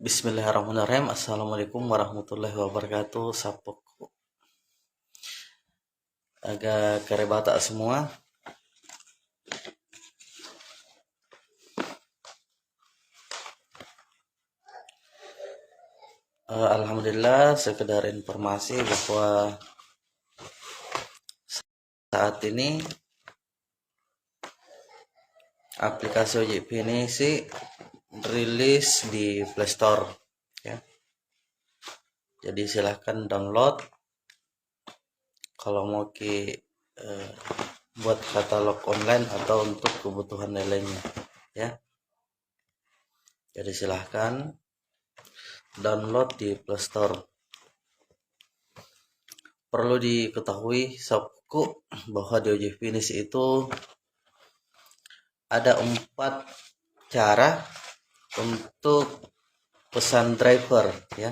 Bismillahirrahmanirrahim. Assalamualaikum warahmatullahi wabarakatuh. Sapoku agak karebata semua. Alhamdulillah, sekedar informasi bahwa saat ini aplikasi OJP ini sih rilis di Play Store ya. Jadi silahkan download kalau mau buat katalog online atau untuk kebutuhan lainnya ya. Jadi silahkan download di Play Store. Perlu diketahui sabku bahwa di OJK Finish itu ada 4 cara untuk pesan driver ya.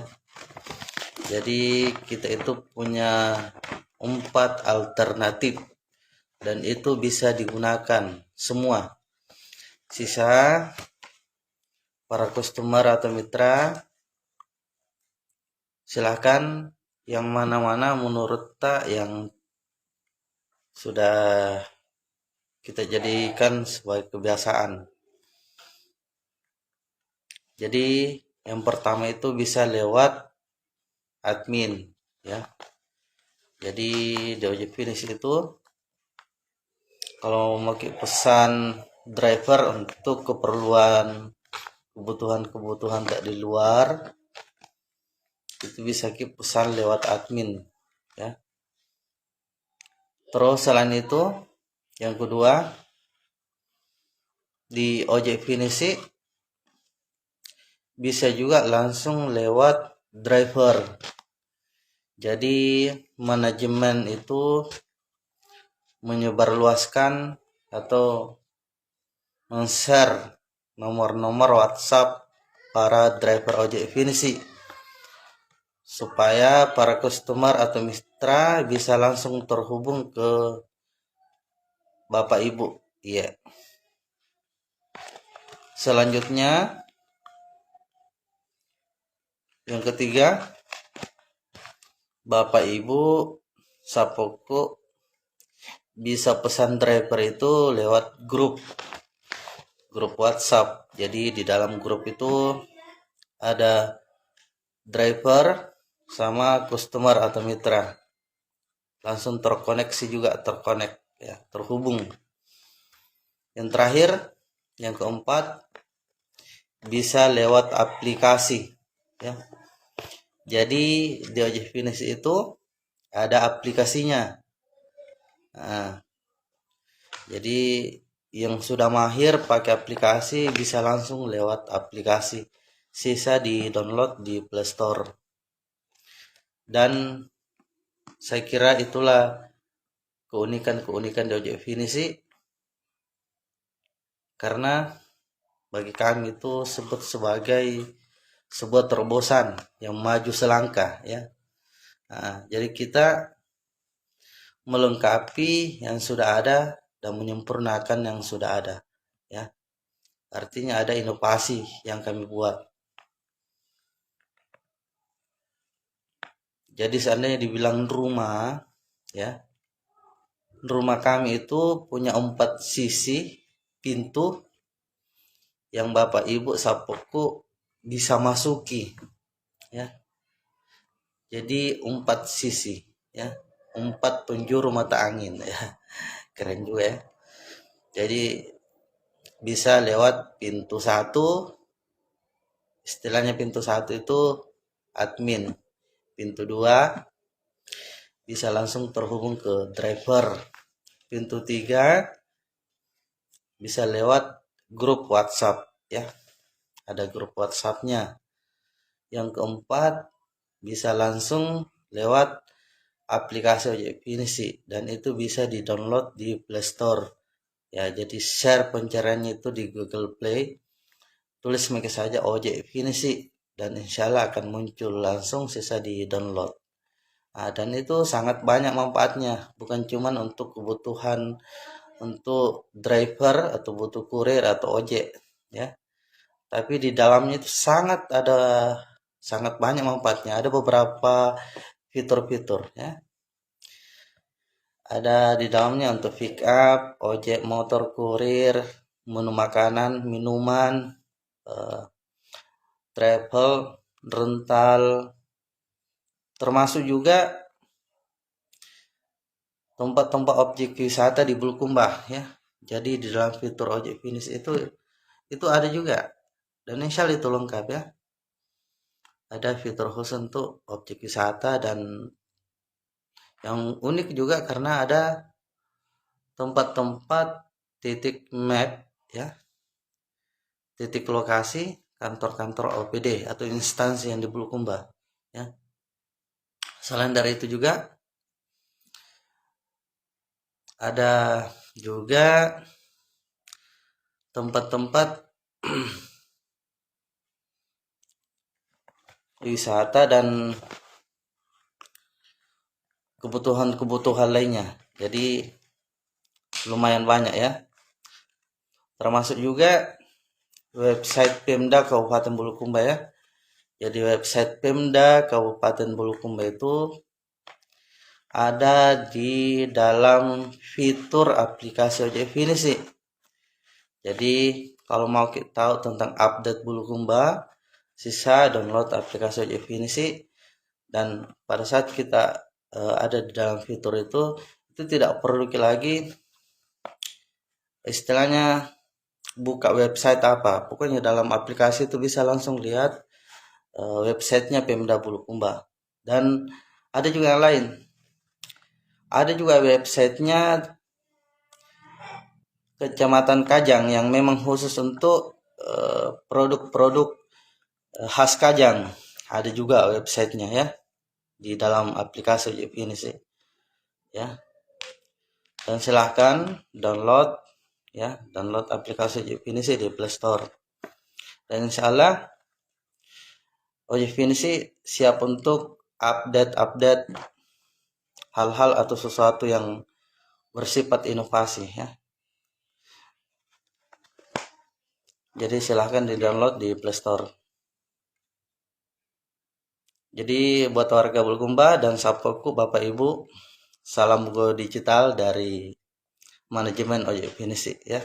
Jadi kita itu punya 4 alternatif dan itu bisa digunakan semua. Sisa para customer atau mitra silahkan yang mana-mana menurut yang sudah kita jadikan sebagai kebiasaan. Jadi yang pertama itu bisa lewat admin ya. Jadi di OJK Finish itu kalau mau pesan driver untuk kebutuhan tak di luar, itu bisa pesan lewat admin ya. Terus selain itu yang kedua di OJK Finish bisa juga langsung lewat driver. Jadi manajemen itu menyebarluaskan atau men-share nomor-nomor WhatsApp para driver OJK Finish supaya para customer atau mitra bisa langsung terhubung ke Bapak Ibu. Iya. Selanjutnya yang ketiga, Bapak Ibu sapoku bisa pesan driver itu lewat grup WhatsApp. Jadi di dalam grup itu ada driver sama customer atau mitra. Langsung terkoneksi juga, terhubung. Yang terakhir, yang keempat, bisa lewat aplikasi ya. Jadi di OJK Finish itu ada aplikasinya. Nah, jadi yang sudah mahir pakai aplikasi bisa langsung lewat aplikasi. Sisa di download di Play Store. Dan saya kira itulah keunikan di OJK Finish karena bagi kami itu sebut sebagai sebuah terobosan yang maju selangkah ya. Nah, jadi kita melengkapi yang sudah ada dan menyempurnakan yang sudah ada ya. Artinya ada inovasi yang kami buat. Jadi seandainya dibilang rumah ya, rumah kami itu punya 4 sisi pintu yang Bapak Ibu sapoku bisa masuki ya. Jadi 4 sisi ya, 4 penjuru mata angin ya. Keren juga ya. Jadi bisa lewat pintu 1, istilahnya pintu 1 itu admin. Pintu 2 bisa langsung terhubung ke driver. Pintu 3 bisa lewat grup WhatsApp ya. Ada grup WhatsApp-nya. Yang keempat bisa langsung lewat aplikasi OJK Finish dan itu bisa di-download di Play Store. Ya, jadi share pencariannya itu di Google Play. Tulis mereka saja OJK Finish dan insya Allah akan muncul langsung, sisa di-download. Nah, dan itu sangat banyak manfaatnya, bukan cuma untuk kebutuhan untuk driver atau butuh kurir atau ojek ya. tapi di dalamnya itu sangat banyak manfaatnya. Ada beberapa fitur-fitur ya. Ada di dalamnya untuk pick up, ojek motor, kurir, menu makanan, minuman, travel, rental, termasuk juga tempat-tempat objek wisata di Bulukumba ya. Jadi di dalam fitur ojek finish itu ada juga, dan insya Allah itu lengkap ya. Ada fitur khusus untuk objek wisata, dan yang unik juga karena ada tempat-tempat titik map ya, titik lokasi kantor-kantor OPD atau instansi yang di Bulukumba ya. Selain dari itu juga ada juga tempat-tempat wisata dan kebutuhan lainnya. Jadi lumayan banyak ya. Termasuk juga website Pemda Kabupaten Bulukumba ya. Jadi website Pemda Kabupaten Bulukumba itu ada di dalam fitur aplikasi ojek finish. Jadi kalau mau kita tahu tentang update Bulukumba, sisa download aplikasi ojek finish. Dan pada saat kita ada di dalam fitur itu tidak perlu lagi istilahnya buka website apa. Pokoknya dalam aplikasi itu bisa langsung lihat websitenya Pemda Bulukumba. Dan ada juga yang lain. Ada juga websitenya Kecamatan Kajang yang memang khusus untuk produk-produk khas Kajang. Ada juga websitenya ya di dalam aplikasi ojek finish ya. Dan silahkan download ya, download aplikasi ojek finish di Play Store. Dan insya Allah ojek finish siap untuk update hal-hal atau sesuatu yang bersifat inovasi ya. Jadi silahkan di download di Play Store. Jadi buat warga Bulukumba dan sahabatku, Bapak Ibu, salam go digital dari manajemen ojek finish ya.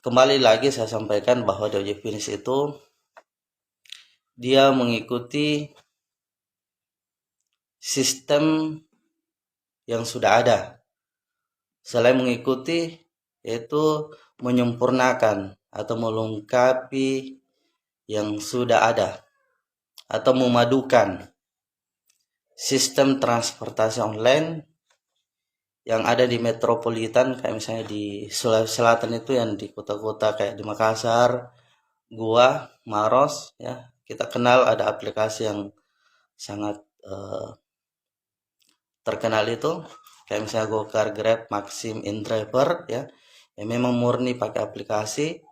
Kembali lagi saya sampaikan bahwa di ojek finish itu dia mengikuti sistem yang sudah ada. Selain mengikuti, yaitu menyempurnakan atau melengkapi yang sudah ada, atau memadukan sistem transportasi online yang ada di metropolitan, kayak misalnya di Sulawesi Selatan itu yang di kota-kota kayak di Makassar, Goa, Maros ya. Kita kenal ada aplikasi yang sangat terkenal itu kayak misalnya Gokar, Grab, Maxim, InDriver ya, yang memang murni pakai aplikasi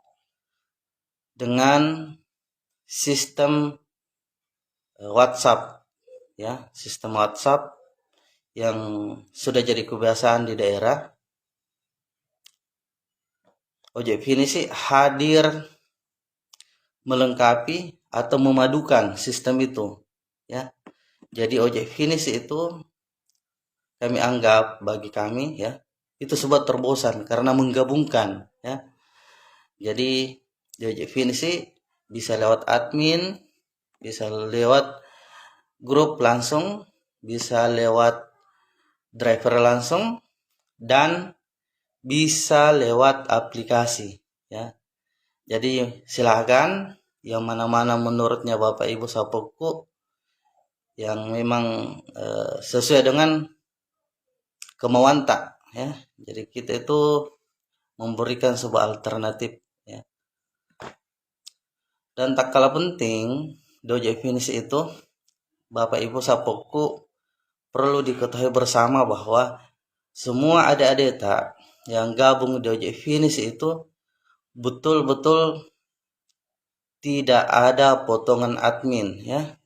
dengan sistem WhatsApp ya, sistem WhatsApp yang sudah jadi kebiasaan di daerah. Ojek finish hadir melengkapi atau memadukan sistem itu ya. Jadi ojek finish itu kami anggap, bagi kami ya, itu sebuah terobosan karena menggabungkan ya. Jadi di ojek finish bisa lewat admin, bisa lewat grup langsung, bisa lewat driver langsung, dan bisa lewat aplikasi ya. Jadi silahkan yang mana-mana menurutnya Bapak Ibu sahabatku yang memang sesuai dengan kemauan tak ya. Jadi kita itu memberikan sebuah alternatif ya. Dan tak kalah penting di ojek finish itu Bapak Ibu sahabatku perlu diketahui bersama bahwa semua adik-adik tak yang gabung di ojek finish itu betul-betul tidak ada potongan admin ya.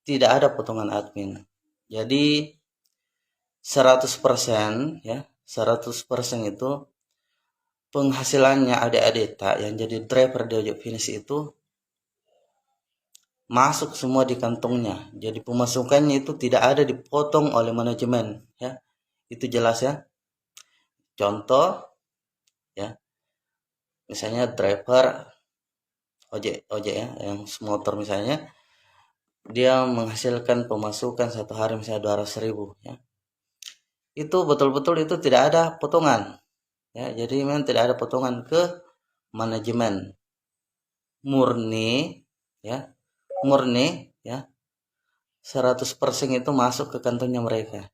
Tidak ada potongan admin. Jadi 100% ya, 100% itu penghasilannya adik-adik tak yang jadi driver di ojek finish itu masuk semua di kantongnya. Jadi pemasukannya itu tidak ada dipotong oleh manajemen, ya. Itu jelas ya. Contoh ya. Misalnya driver ojek ya, yang motor misalnya, dia menghasilkan pemasukan satu hari misalnya 200.000 ya. Itu betul-betul itu tidak ada potongan. Ya, jadi memang tidak ada potongan ke manajemen. Murni ya. 100% itu masuk ke kantongnya mereka.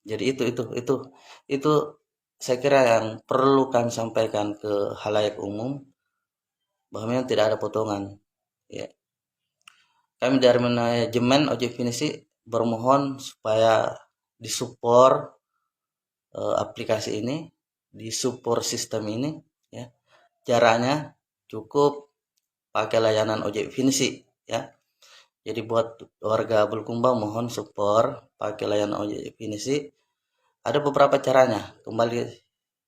Jadi itu saya kira yang perlu kami sampaikan ke halayak umum, bahwa memang tidak ada potongan. Ya. Kami dari manajemen ojek finish bermohon supaya disupport aplikasi ini, disupport sistem ini, ya. Caranya cukup pakai layanan ojek finish, ya. Jadi buat warga Bulukumba mohon support pakai layanan ojek finish. Ada beberapa caranya. Kembali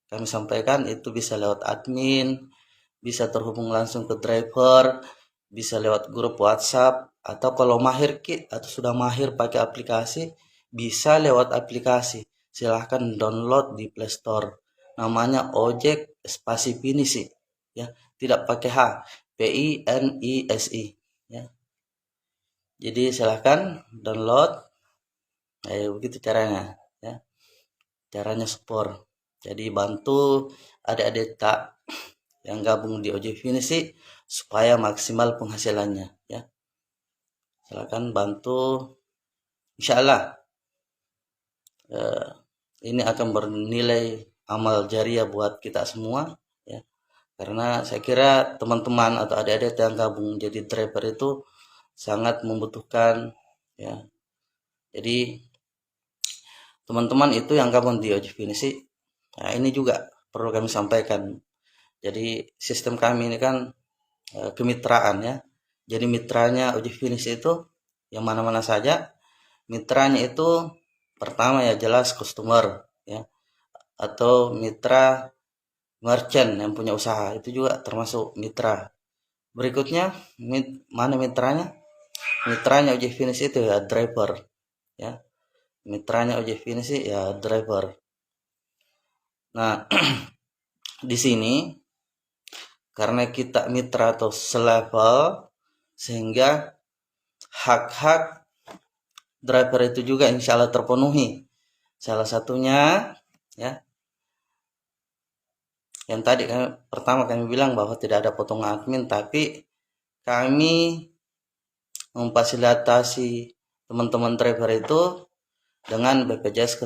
kami sampaikan, itu bisa lewat admin, bisa terhubung langsung ke driver, bisa lewat grup WhatsApp, atau kalau mahir atau sudah mahir pakai aplikasi, bisa lewat aplikasi. Silahkan download di Play Store. Namanya Ojek Spasi Pinisi, ya. Tidak pakai H, PINISI, ya. Jadi silahkan download. Begitu caranya, ya. Caranya support. Jadi bantu adik-adik tak yang gabung di ojek finish supaya maksimal penghasilannya, ya. Silakan bantu. Insyaallah ini akan bernilai amal jariah buat kita semua, ya. Karena saya kira teman-teman atau adik-adik yang gabung jadi driver itu sangat membutuhkan, ya. Jadi teman-teman itu yang gabung di ojek finish, nah ini juga perlu kami sampaikan. Jadi sistem kami ini kan kemitraan, ya. Jadi mitranya ojek finish itu yang mana-mana saja. Mitranya itu pertama ya jelas customer, ya, atau mitra merchant yang punya usaha, itu juga termasuk mitra. Berikutnya mana mitranya? Mitranya ojek finish itu ya driver, ya. Mitranya ojek finish ya driver. Nah, di sini karena kita mitra atau selevel, sehingga hak-hak driver itu juga insya Allah terpenuhi. Salah satunya, ya, yang tadi pertama kami bilang bahwa tidak ada potongan admin, tapi kami memfasilitasi teman-teman driver itu dengan BPJS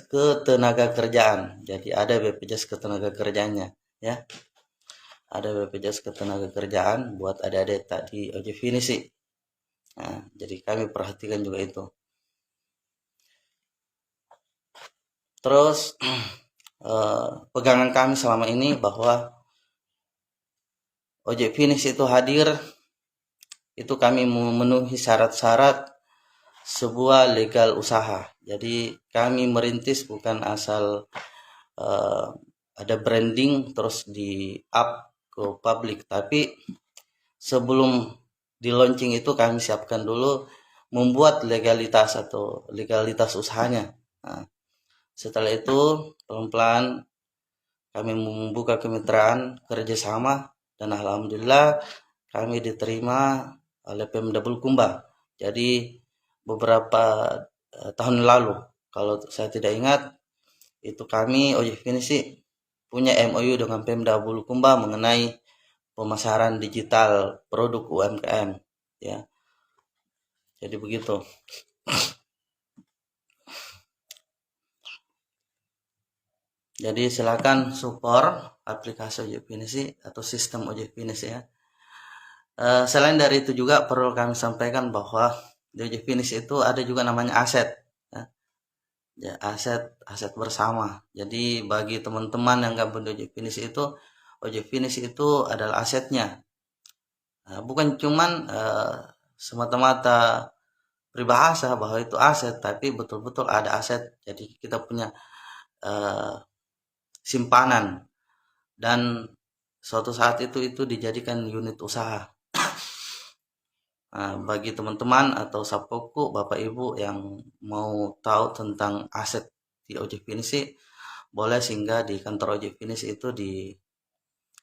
ketenaga kerjaan. Jadi ada BPJS ketenaga kerjaannya, ya. Ada BPJS ketenaga kerjaan buat adik-adik tadi ojek finish. Nah, jadi kami perhatikan juga itu. Terus pegangan kami selama ini bahwa ojek finish itu hadir, itu kami memenuhi syarat-syarat sebuah legal usaha. Jadi kami merintis bukan asal ada branding terus di up ke publik, tapi sebelum di launching itu kami siapkan dulu membuat legalitas atau legalitas usahanya. Nah, setelah itu pelan-pelan kami membuka kemitraan kerjasama, dan alhamdulillah kami diterima oleh Pemda Bulukumba. Jadi beberapa tahun lalu, kalau saya tidak ingat, itu kami ojek finish punya MOU dengan Pemda Bulukumba mengenai pemasaran digital produk UMKM, ya. Jadi begitu. Jadi silakan support aplikasi ojek finish atau sistem ojek finish, ya. Selain dari itu juga perlu kami sampaikan bahwa di ojek finish itu ada juga namanya aset, ya. Ya, aset bersama. Jadi bagi teman-teman yang gabung di ojek finish itu adalah asetnya. Bukan cuman semata-mata peribahasa bahwa itu aset, tapi betul-betul ada aset. Jadi kita punya simpanan, dan suatu saat itu dijadikan unit usaha. Nah, bagi teman-teman atau sapoku, Bapak Ibu yang mau tahu tentang aset di Ojek Pinisi, boleh singgah di kantor Ojek Pinisi itu di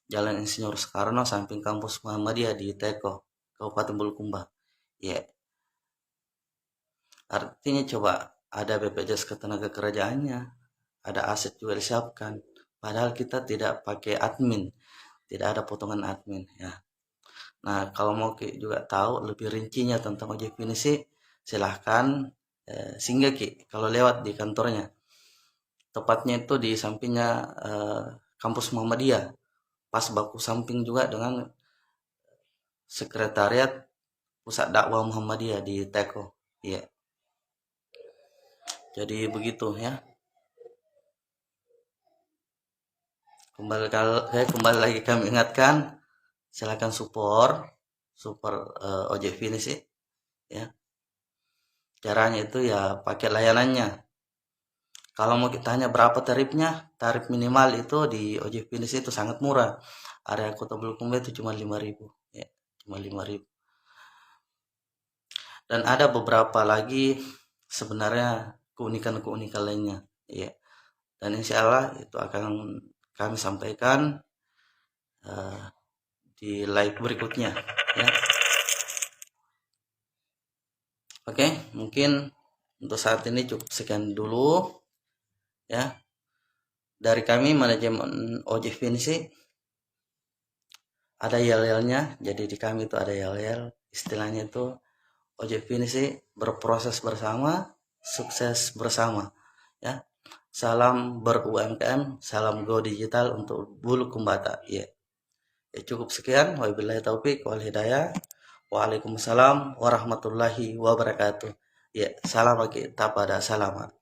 Jalan Insinyur Soekarno samping kampus Muhammadiyah di Teko, Kabupaten Bulukumba. Ya, artinya coba ada BPJS Ketenagakerjaannya, ada aset juga disiapkan. Padahal kita tidak pakai admin, tidak ada potongan admin ya. Nah, kalau mau juga tahu lebih rincinya tentang Ojek Pinisi, silahkan singgah kalau lewat di kantornya. Tepatnya itu di sampingnya kampus Muhammadiyah, pas baku samping juga dengan sekretariat pusat dakwah Muhammadiyah di Teko. Iya. Jadi begitu ya. Kembali lagi kami ingatkan, silakan support Ojek Pinisi ya. Caranya itu ya pakai layanannya. Kalau mau tanya berapa tarifnya, tarif minimal itu di Ojek Pinisi itu sangat murah. Area Kota Bulukumba itu cuma 5.000 ya, cuma 5.000. Dan ada beberapa lagi sebenarnya keunikan-keunikan lainnya ya. Dan insya Allah itu akan kami sampaikan di live berikutnya ya. Oke, mungkin untuk saat ini cukup sekian dulu ya. Dari kami manajemen Ojek Pinisi ada yel-yelnya, jadi di kami itu ada yel-yel, istilahnya itu Ojek Pinisi berproses bersama, sukses bersama ya. Salam ber-UMKM, salam go digital untuk Bulukumbata ya. Cukup sekian, wabillahi taufik wal hidayah. Waalaikumsalam warahmatullahi wabarakatuh. Ya, salam bagi tapada salama.